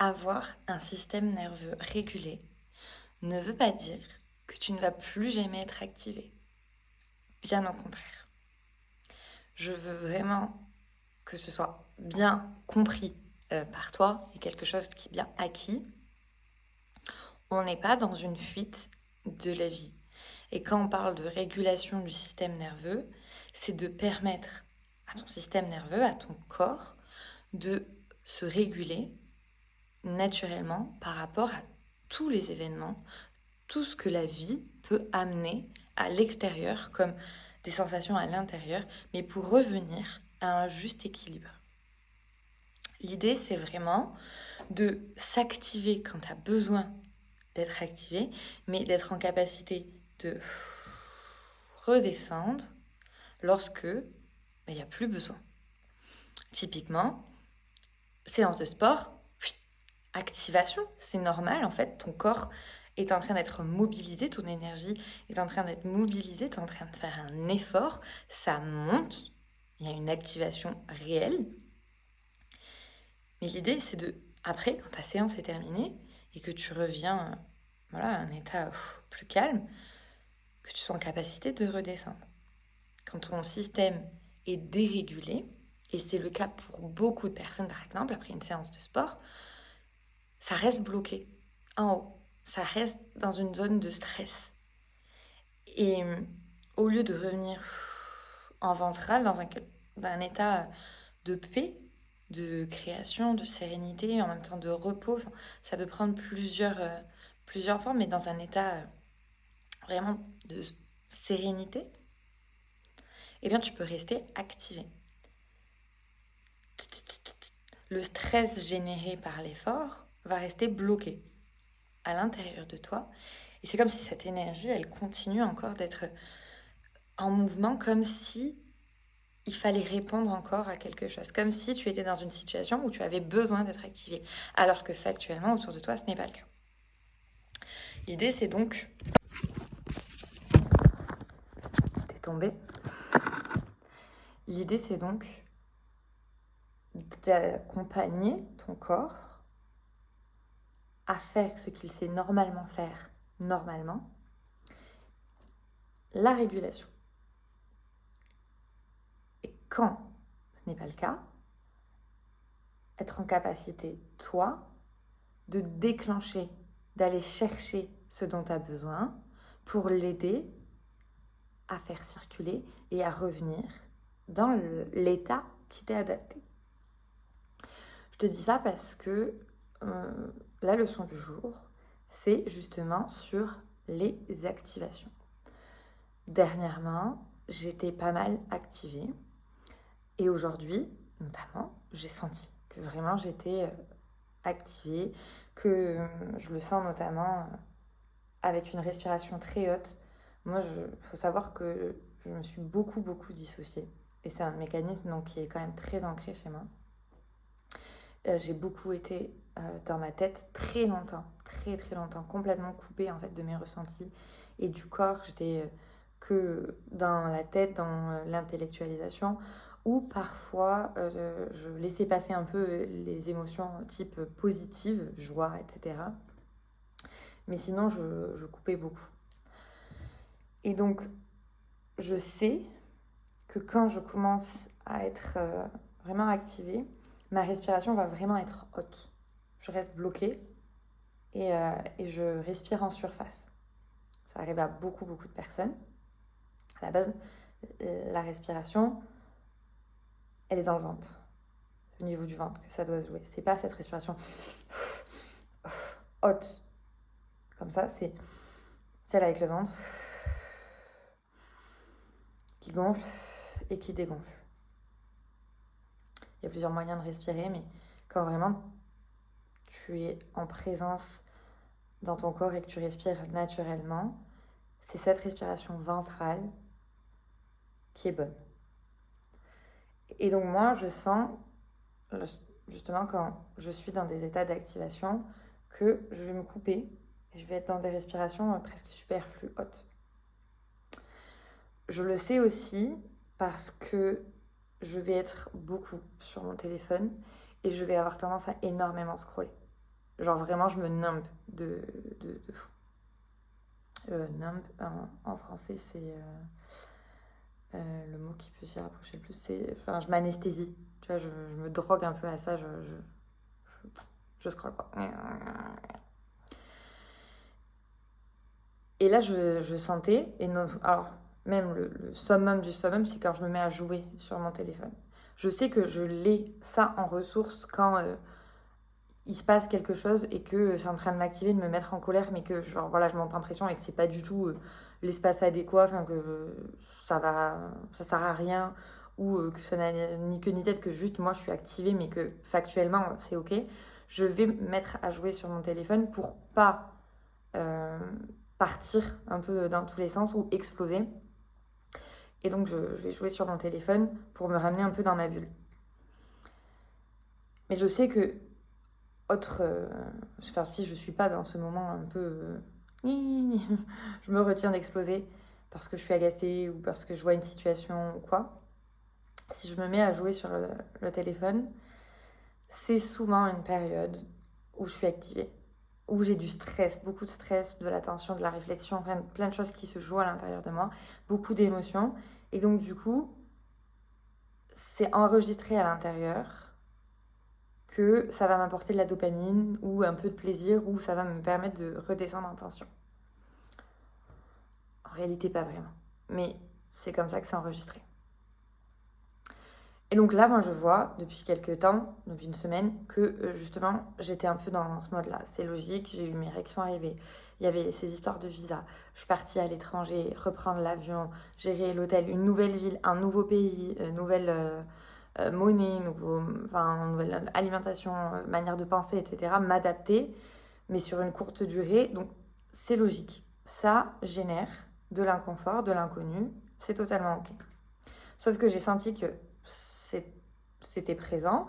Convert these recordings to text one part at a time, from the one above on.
Avoir un système nerveux régulé ne veut pas dire que tu ne vas plus jamais être activé. Bien au contraire. Je veux vraiment que ce soit bien compris par toi et quelque chose qui est bien acquis. On n'est pas dans une fuite de la vie. Et quand on parle de régulation du système nerveux, c'est de permettre à ton système nerveux, à ton corps, de se réguler naturellement par rapport à tous les événements, tout ce que la vie peut amener à l'extérieur comme des sensations à l'intérieur, mais pour revenir à un juste équilibre. L'idée, c'est vraiment de s'activer quand tu as besoin d'être activé, mais d'être en capacité de redescendre lorsque il n'y a plus besoin. Typiquement, séance de sport, activation, c'est normal en fait, ton corps est en train d'être mobilisé, ton énergie est en train d'être mobilisée, tu es en train de faire un effort, ça monte, il y a une activation réelle. Mais l'idée, c'est de, après, quand ta séance est terminée et que tu reviens à un état plus calme, que tu sois en capacité de redescendre. Quand ton système est dérégulé, et c'est le cas pour beaucoup de personnes par exemple, après une séance de sport, ça reste bloqué en haut. Ça reste dans une zone de stress. Et au lieu de revenir en ventral, dans un état de paix, de création, de sérénité, en même temps de repos, ça peut prendre plusieurs formes, mais dans un état vraiment de sérénité, eh bien tu peux rester activé. Le stress généré par l'effort va rester bloqué à l'intérieur de toi. Et c'est comme si cette énergie, elle continue encore d'être en mouvement, comme si il fallait répondre encore à quelque chose. Comme si tu étais dans une situation où tu avais besoin d'être activé. Alors que factuellement, autour de toi, ce n'est pas le cas. L'idée, c'est donc... T'es tombé. L'idée, c'est donc d'accompagner ton corps à faire ce qu'il sait normalement faire, normalement, la régulation. Et quand ce n'est pas le cas, être en capacité, toi, de déclencher, d'aller chercher ce dont tu as besoin pour l'aider à faire circuler et à revenir dans l'état qui t'est adapté. Je te dis ça parce que la leçon du jour, c'est justement sur les activations. Dernièrement, j'étais pas mal activée et aujourd'hui, notamment, j'ai senti que vraiment j'étais activée, que je le sens notamment avec une respiration très haute. Moi, faut savoir que je me suis beaucoup dissociée et c'est un mécanisme donc, qui est quand même très ancré chez moi. J'ai beaucoup été dans ma tête très longtemps, très longtemps, complètement coupée en fait de mes ressentis et du corps. J'étais que dans la tête, dans l'intellectualisation, ou parfois je laissais passer un peu les émotions type positives, joie, etc. Mais sinon, je coupais beaucoup. Et donc, je sais que quand je commence à être vraiment activée, ma respiration va vraiment être haute. Je reste bloquée et je respire en surface. Ça arrive à beaucoup de personnes. À la base, la respiration, elle est dans le ventre. C'est au niveau du ventre que ça doit se jouer. C'est pas cette respiration haute. Comme ça, c'est celle avec le ventre qui gonfle et qui dégonfle. Il y a plusieurs moyens de respirer, mais quand vraiment tu es en présence dans ton corps et que tu respires naturellement, c'est cette respiration ventrale qui est bonne. Et donc moi, je sens, justement quand je suis dans des états d'activation, que je vais me couper et je vais être dans des respirations presque superflues hautes. Je le sais aussi parce que je vais être beaucoup sur mon téléphone et je vais avoir tendance à énormément scroller. Genre vraiment, je me numb de fou. Numb, en français, c'est le mot qui peut s'y rapprocher le plus. Enfin, je m'anesthésie. Tu vois, je me drogue un peu à ça. Je scrolle quoi. Et là, je sentais, et non, alors même le summum du summum, c'est quand je me mets à jouer sur mon téléphone. Je sais que je l'ai ça en ressource quand il se passe quelque chose et que c'est en train de m'activer, de me mettre en colère, mais que genre voilà, je monte en pression et que c'est pas du tout l'espace adéquat, enfin que ça sert à rien ou que ça n'a ni queue ni tête, que juste moi je suis activée, mais que factuellement c'est ok. Je vais me mettre à jouer sur mon téléphone pour pas euh, partir un peu dans tous les sens ou exploser. Et donc je vais jouer sur mon téléphone pour me ramener un peu dans ma bulle. Mais je sais que enfin, si je suis pas dans ce moment un peu je me retiens d'exploser parce que je suis agacée ou parce que je vois une situation ou quoi. Si je me mets à jouer sur le téléphone, c'est souvent une période où je suis activée, où j'ai du stress, beaucoup de stress, de l'attention, de la réflexion, enfin, plein de choses qui se jouent à l'intérieur de moi, beaucoup d'émotions. Et donc du coup, c'est enregistré à l'intérieur que ça va m'apporter de la dopamine ou un peu de plaisir ou ça va me permettre de redescendre en tension. En réalité, pas vraiment. Mais c'est comme ça que c'est enregistré. Et donc là, moi, je vois depuis quelques temps, depuis une semaine, que justement, j'étais un peu dans ce mode-là. C'est logique, j'ai eu mes réactions arriver. Il y avait ces histoires de visa. Je suis partie à l'étranger, reprendre l'avion, gérer l'hôtel, une nouvelle ville, un nouveau pays, nouvelle monnaie, nouvelle alimentation, manière de penser, etc. M'adapter, mais sur une courte durée. Donc, c'est logique. Ça génère de l'inconfort, de l'inconnu. C'est totalement OK. Sauf que j'ai senti que c'était présent.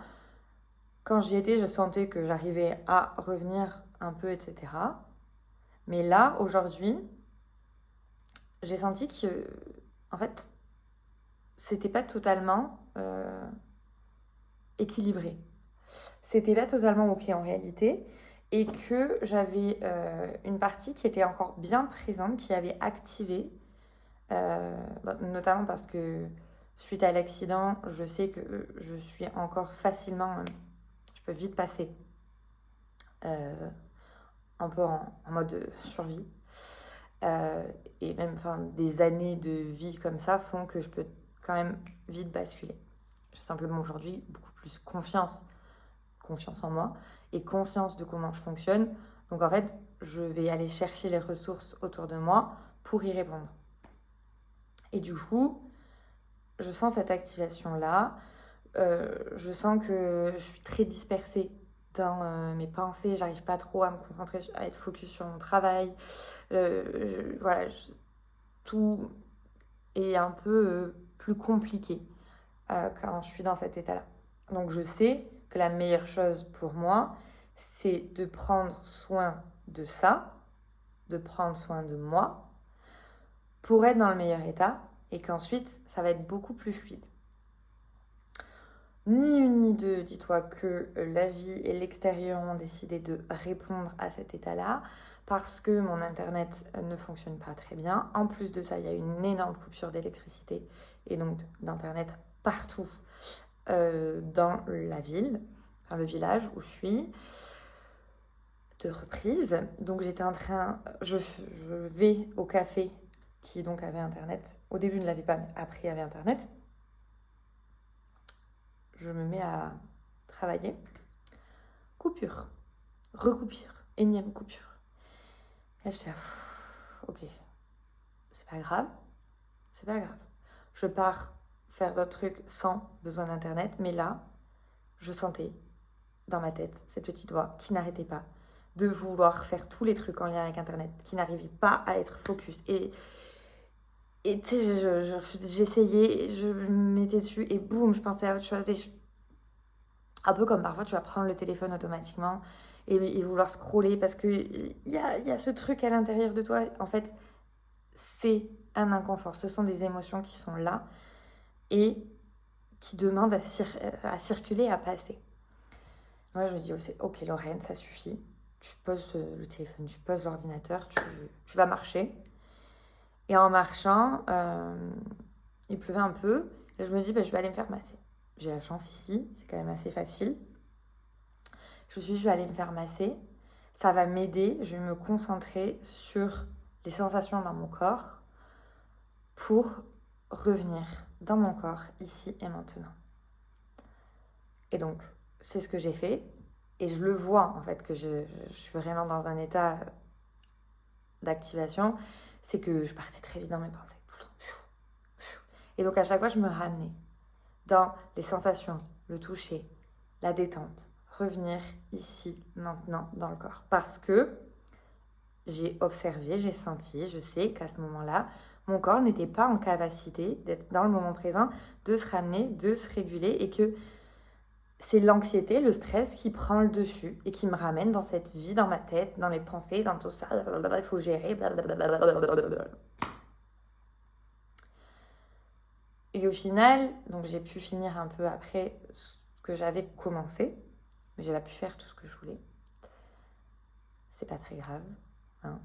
Quand j'y étais, je sentais que j'arrivais à revenir un peu, etc. Mais là, aujourd'hui, j'ai senti que, en fait, c'était pas totalement équilibré. C'était pas totalement OK en réalité. Et que j'avais une partie qui était encore bien présente, qui avait activé, notamment parce que suite à l'accident, je sais que je suis encore facilement, je peux vite passer un peu en mode survie. Et même des années de vie comme ça font que je peux quand même vite basculer. J'ai simplement aujourd'hui beaucoup plus confiance en moi et conscience de comment je fonctionne. Donc en fait, je vais aller chercher les ressources autour de moi pour y répondre. Et du coup, je sens cette activation-là. Je sens que je suis très dispersée dans mes pensées. J'arrive pas trop à me concentrer, à être focus sur mon travail. Voilà, tout est un peu plus compliqué quand je suis dans cet état-là. Donc je sais que la meilleure chose pour moi, c'est de prendre soin de ça, de prendre soin de moi, pour être dans le meilleur état, et qu'ensuite, ça va être beaucoup plus fluide. Ni une ni deux, dis-toi que la vie et l'extérieur ont décidé de répondre à cet état-là, parce que mon internet ne fonctionne pas très bien. En plus de ça, il y a une énorme coupure d'électricité et donc d'internet partout dans la ville, enfin le village où je suis, de reprise. Donc j'étais en train, je vais au café qui donc avait internet. Au début ne l'avait pas, mais après il y avait internet. Je me mets à travailler. Coupure, recoupure, énième coupure. Et là je dis, ok, c'est pas grave, c'est pas grave. Je pars faire d'autres trucs sans besoin d'internet, mais là, je sentais dans ma tête cette petite voix qui n'arrêtait pas de vouloir faire tous les trucs en lien avec internet, qui n'arrivait pas à être focus. Et tu sais, j'essayais, je me mettais dessus et boum, je pensais à autre chose. Un peu comme parfois tu vas prendre le téléphone automatiquement et vouloir scroller parce qu'il y a ce truc à l'intérieur de toi. En fait, c'est un inconfort. Ce sont des émotions qui sont là et qui demandent à circuler, à passer. Moi, je me dis, oh, ok Lorraine, ça suffit. tu poses le téléphone, tu poses l'ordinateur, tu vas marcher. Et en marchant, il pleuvait un peu. Et je me dis, je vais aller me faire masser. J'ai la chance ici, c'est quand même assez facile. Je me suis dit, je vais aller me faire masser. Ça va m'aider, je vais me concentrer sur les sensations dans mon corps pour revenir dans mon corps, ici et maintenant. Et donc, c'est ce que j'ai fait. Et je le vois, en fait, que je suis vraiment dans un état d'activation. C'est que je partais très vite dans mes pensées. Et donc, à chaque fois, je me ramenais dans les sensations, le toucher, la détente. Revenir ici, maintenant, dans le corps. Parce que j'ai observé, j'ai senti, je sais qu'à ce moment-là, mon corps n'était pas en capacité d'être dans le moment présent, de se ramener, de se réguler et que c'est l'anxiété, le stress qui prend le dessus et qui me ramène dans cette vie, dans ma tête, dans les pensées, dans tout ça. Il faut gérer. Et au final, donc j'ai pu finir un peu après ce que j'avais commencé, mais j'ai pas pu faire tout ce que je voulais. C'est pas très grave. Hein.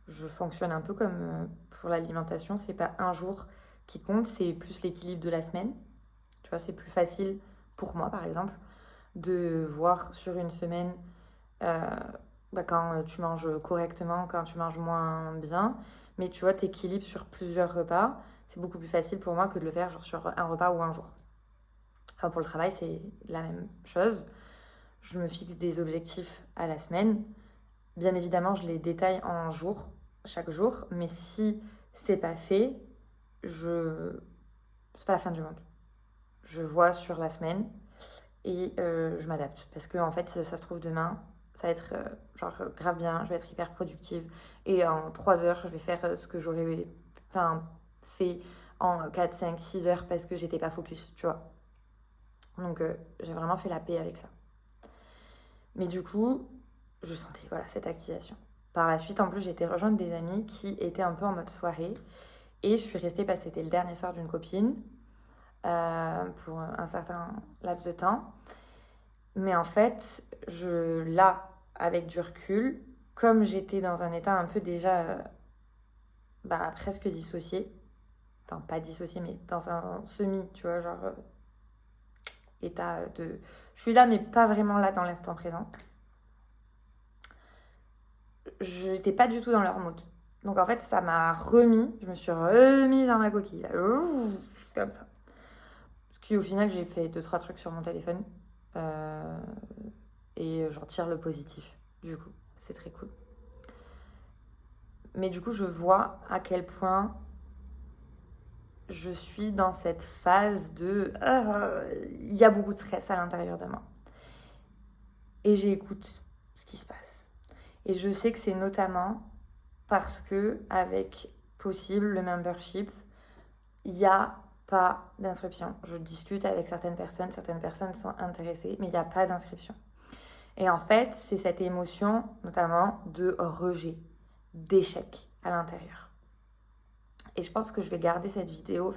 Je fonctionne un peu comme pour l'alimentation, c'est pas un jour qui compte, c'est plus l'équilibre de la semaine. Tu vois, c'est plus facile pour moi, par exemple, de voir sur une semaine quand tu manges correctement, quand tu manges moins bien, mais tu vois, t'équilibres sur plusieurs repas. C'est beaucoup plus facile pour moi que de le faire genre sur un repas ou un jour. Enfin, pour le travail, c'est la même chose. Je me fixe des objectifs à la semaine. Bien évidemment, je les détaille en jours, chaque jour, mais si c'est pas fait, c'est pas la fin du monde. Je vois sur la semaine et je m'adapte. Parce que en fait, ça se trouve demain, ça va être grave bien, je vais être hyper productive. Et en 3 heures, je vais faire ce que j'aurais fait en 4, 5, 6 heures parce que j'étais pas focus, tu vois. Donc j'ai vraiment fait la paix avec ça. Mais du coup, je sentais cette activation. Par la suite, en plus, j'ai été rejoindre des amis qui étaient un peu en mode soirée. Et je suis restée parce que c'était le dernier soir d'une copine pour un certain laps de temps. Mais en fait, là, avec du recul, comme j'étais dans un état un peu déjà presque dissocié, enfin pas dissocié, mais dans un semi, tu vois, état de... Je suis là, mais pas vraiment là dans l'instant présent. Je n'étais pas du tout dans leur mood. Donc en fait, ça m'a je me suis remis dans ma coquille, là, comme ça. Ce qui au final, j'ai fait 2-3 trucs sur mon téléphone. Et j'en tire le positif, du coup. C'est très cool. Mais du coup, je vois à quel point je suis dans cette phase de... Il y a beaucoup de stress à l'intérieur de moi. Et j'écoute ce qui se passe. Et je sais que c'est notamment parce que avec Possible, le membership, il n'y a pas d'inscription. Je discute avec certaines personnes sont intéressées, mais il n'y a pas d'inscription. Et en fait, c'est cette émotion, notamment, de rejet, d'échec à l'intérieur. Et je pense que je vais garder cette vidéo,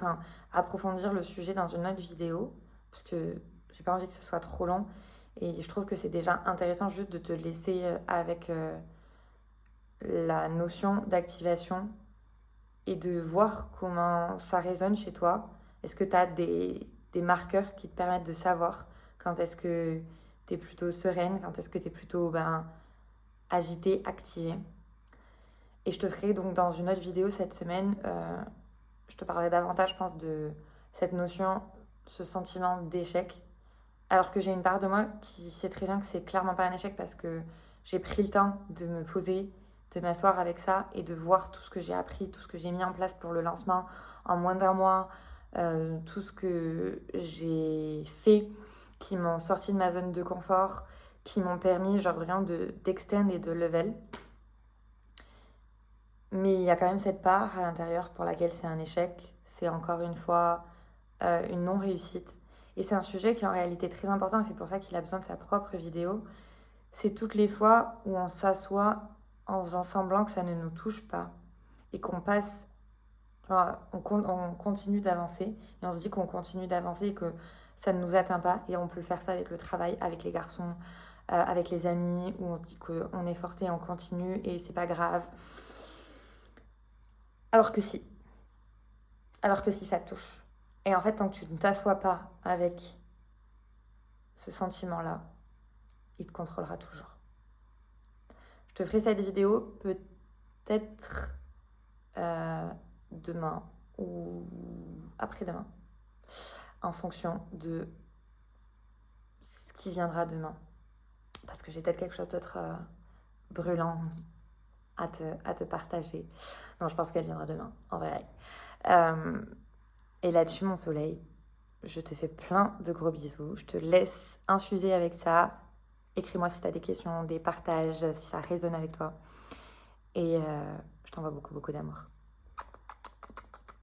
approfondir le sujet dans une autre vidéo, parce que j'ai pas envie que ce soit trop long. Et je trouve que c'est déjà intéressant juste de te laisser avec la notion d'activation et de voir comment ça résonne chez toi. Est-ce que tu as des marqueurs qui te permettent de savoir quand est-ce que tu es plutôt sereine, quand est-ce que tu es plutôt agitée, activée. Et je te ferai donc dans une autre vidéo cette semaine, je te parlerai davantage, je pense, de cette notion, ce sentiment d'échec. Alors que j'ai une part de moi qui sait très bien que c'est clairement pas un échec parce que j'ai pris le temps de me poser, de m'asseoir avec ça et de voir tout ce que j'ai appris, tout ce que j'ai mis en place pour le lancement en moins d'un mois, tout ce que j'ai fait qui m'ont sorti de ma zone de confort, qui m'ont permis vraiment d'extend et de level. Mais il y a quand même cette part à l'intérieur pour laquelle c'est un échec. C'est encore une fois une non-réussite. Et c'est un sujet qui est en réalité très important et c'est pour ça qu'il a besoin de sa propre vidéo. C'est toutes les fois où on s'assoit en faisant semblant que ça ne nous touche pas et qu'on passe, on continue d'avancer et on se dit qu'on continue d'avancer et que ça ne nous atteint pas. Et on peut faire ça avec le travail, avec les garçons, avec les amis, où on se dit qu'on est forte et on continue et c'est pas grave. Alors que si. Alors que si ça te touche. Et en fait, tant que tu ne t'assois pas avec ce sentiment-là, il te contrôlera toujours. Je te ferai cette vidéo peut-être demain ou après-demain, en fonction de ce qui viendra demain. Parce que j'ai peut-être quelque chose d'autre brûlant à te partager. Non, je pense qu'elle viendra demain, en vrai. Et là-dessus, mon soleil, je te fais plein de gros bisous. Je te laisse infuser avec ça. Écris-moi si tu as des questions, des partages, si ça résonne avec toi. Et je t'envoie beaucoup, beaucoup d'amour.